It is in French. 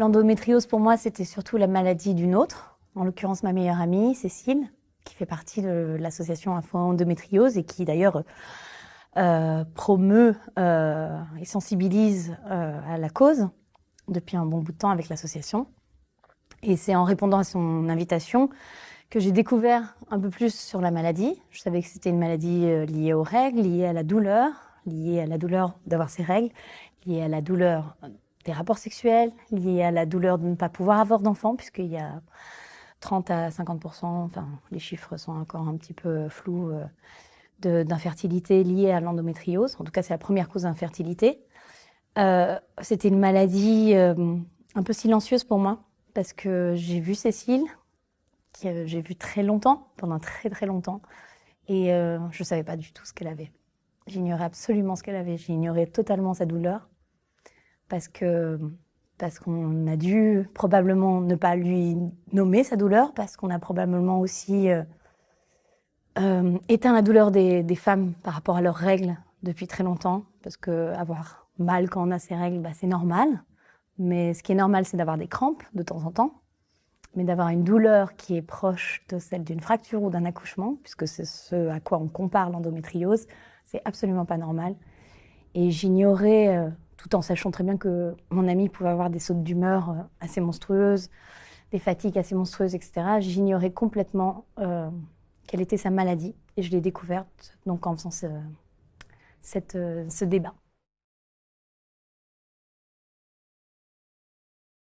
L'endométriose, pour moi, c'était surtout la maladie d'une autre, en l'occurrence ma meilleure amie, Cécile, qui fait partie de l'association Info Endométriose et qui d'ailleurs promeut et sensibilise à la cause depuis un bon bout de temps avec l'association. Et c'est en répondant à son invitation que j'ai découvert un peu plus sur la maladie. Je savais que c'était une maladie liée aux règles, liée à la douleur d'avoir ses règles, liée à la douleur des rapports sexuels, liée à la douleur de ne pas pouvoir avoir d'enfants, puisqu'il y a 30 à 50%, enfin les chiffres sont encore un petit peu flous, d'infertilité liée à l'endométriose. En tout cas, c'est la première cause d'infertilité. C'était une maladie un peu silencieuse pour moi, parce que j'ai vu Cécile, que j'ai vu très longtemps, pendant très très longtemps, et je savais pas du tout ce qu'elle avait. J'ignorais absolument ce qu'elle avait, j'ignorais totalement sa douleur, parce qu'on a dû probablement ne pas lui nommer sa douleur, parce qu'on a probablement aussi éteint la douleur des femmes par rapport à leurs règles depuis très longtemps, parce que avoir mal quand on a ses règles, bah, c'est normal, mais ce qui est normal, c'est d'avoir des crampes de temps en temps. Mais d'avoir une douleur qui est proche de celle d'une fracture ou d'un accouchement, puisque c'est ce à quoi on compare l'endométriose, c'est absolument pas normal. Et j'ignorais, tout en sachant très bien que mon amie pouvait avoir des sautes d'humeur assez monstrueuses, des fatigues assez monstrueuses, etc., j'ignorais complètement quelle était sa maladie. Et je l'ai découverte donc en faisant ce débat.